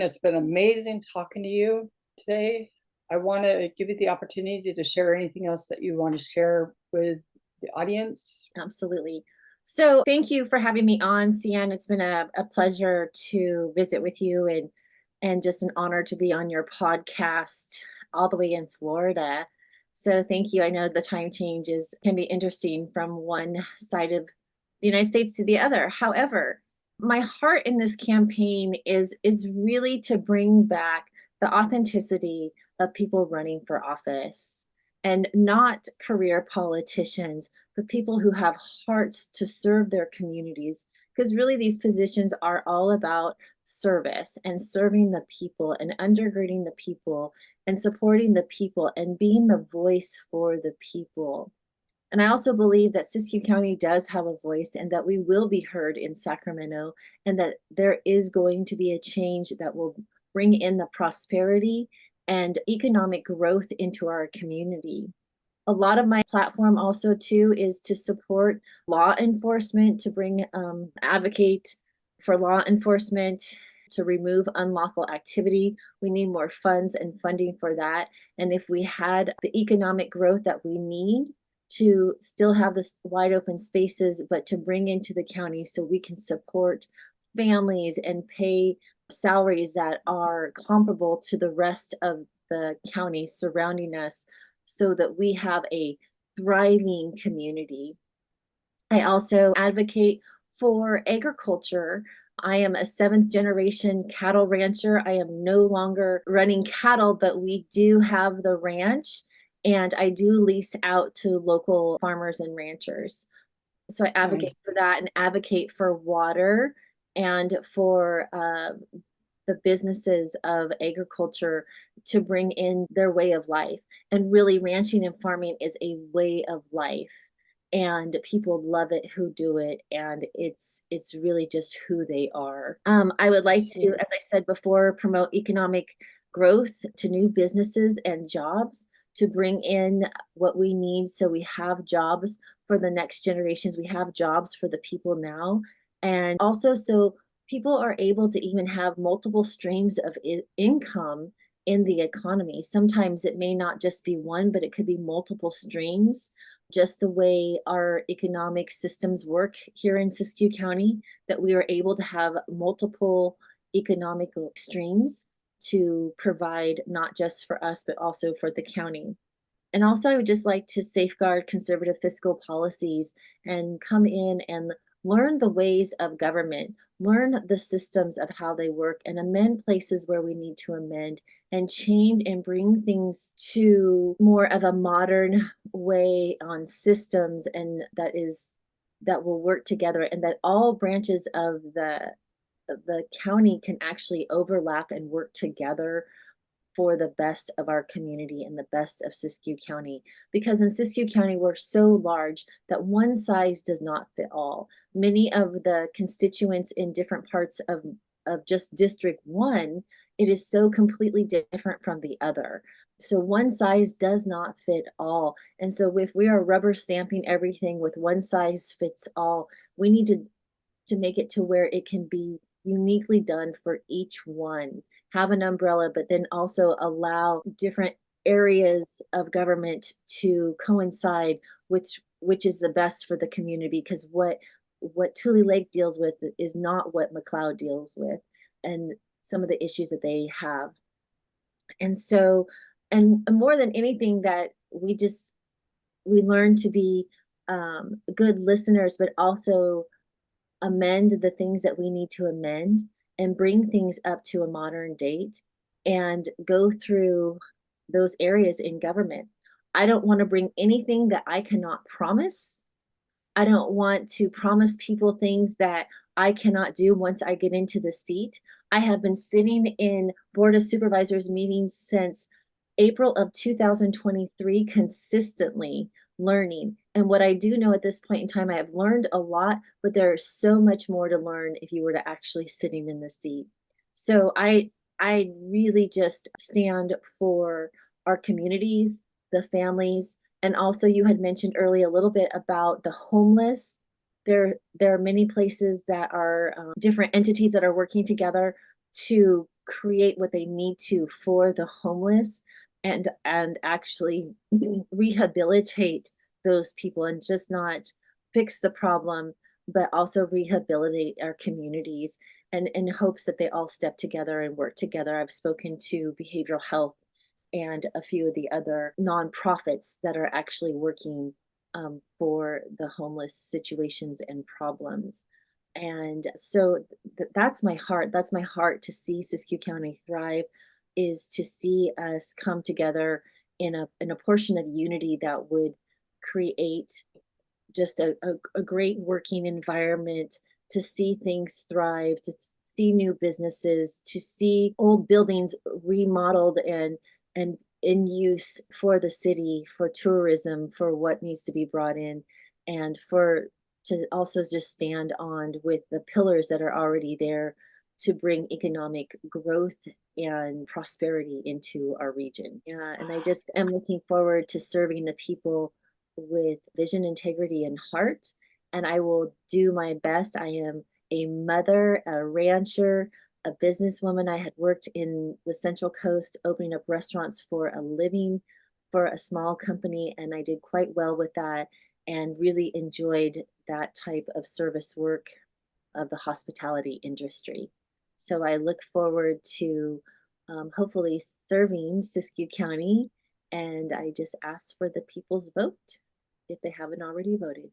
It's been amazing talking to you today. I want to give you the opportunity to share anything else that you want to share with the audience. Absolutely. So thank you for having me on, Cian. It's been a pleasure to visit with you and just an honor to be on your podcast all the way in Florida. So thank you. I know the time changes can be interesting from one side of the United States to the other. However, my heart in this campaign is really to bring back the authenticity of people running for office and not career politicians, but people who have hearts to serve their communities. Because really, these positions are all about service and serving the people and undergirding the people and supporting the people and being the voice for the people. And I also believe that Siskiyou County does have a voice and that we will be heard in Sacramento, and that there is going to be a change that will bring in the prosperity and economic growth into our community. A lot of my platform also too is to support law enforcement, to bring advocate for law enforcement to remove unlawful activity. We need more funds and funding for that. And if we had the economic growth that we need to still have this wide open spaces, but to bring into the county so we can support families and pay salaries that are comparable to the rest of the county surrounding us so that we have a thriving community. I also advocate for agriculture. I am a seventh generation cattle rancher. I am no longer running cattle, but we do have the ranch and I do lease out to local farmers and ranchers. So I advocate for that and advocate for water and for the businesses of agriculture to bring in their way of life. And really, ranching and farming is a way of life. And people love it who do it, and it's really just who they are. I would like to, as I said before, promote economic growth to new businesses and jobs to bring in what we need so we have jobs for the next generations. We have jobs for the people now, and also so people are able to even have multiple streams of income in the economy. Sometimes it may not just be one, but it could be multiple streams, just the way our economic systems work here in Siskiyou County, that we are able to have multiple economic streams to provide not just for us, but also for the county. And also, I would just like to safeguard conservative fiscal policies and come in and learn the ways of government, learn the systems of how they work, and amend places where we need to amend and change and bring things to more of a modern way on systems, and that will work together, and that all branches of the county can actually overlap and work together for the best of our community and the best of Siskiyou County. Because in Siskiyou County, we're so large that one size does not fit all. Many of the constituents in different parts of just District 1, it is so completely different from the other. So one size does not fit all. And so if we are rubber stamping everything with one size fits all, we need to make it to where it can be uniquely done for each one. Have an umbrella, but then also allow different areas of government to coincide, which is the best for the community. Because what Tule Lake deals with is not what McLeod deals with, and some of the issues that they have. And so, and more than anything, that we learn to be good listeners, but also amend the things that we need to amend and bring things up to a modern date and go through those areas in government. I don't want to bring anything that I cannot promise. I don't want to promise people things that I cannot do once I get into the seat. I have been sitting in Board of Supervisors meetings since April of 2023, consistently learning. And what I do know at this point in time, I have learned a lot, but there's so much more to learn if you were to actually sitting in the seat. So I really just stand for our communities, the families, and also you had mentioned earlier a little bit about the homeless. There are many places that are different entities that are working together to create what they need to for the homeless and actually rehabilitate those people and just not fix the problem, but also rehabilitate our communities and in hopes that they all step together and work together. I've spoken to behavioral health and a few of the other nonprofits that are actually working for the homeless situations and problems. And so that's my heart. That's my heart to see Siskiyou County thrive, is to see us come together in a portion of unity that would create just a great working environment, to see things thrive, to see new businesses, to see old buildings remodeled and in use for the city, for tourism, for what needs to be brought in, and for to also just stand on with the pillars that are already there to bring economic growth and prosperity into our region. Yeah, and I just am looking forward to serving the people with vision, integrity, and heart. And I will do my best. I am a mother, a rancher, a businesswoman. I had worked in the Central Coast opening up restaurants for a living for a small company, and I did quite well with that and really enjoyed that type of service work of the hospitality industry. So I look forward to hopefully serving Siskiyou County, and I just ask for the people's vote if they haven't already voted.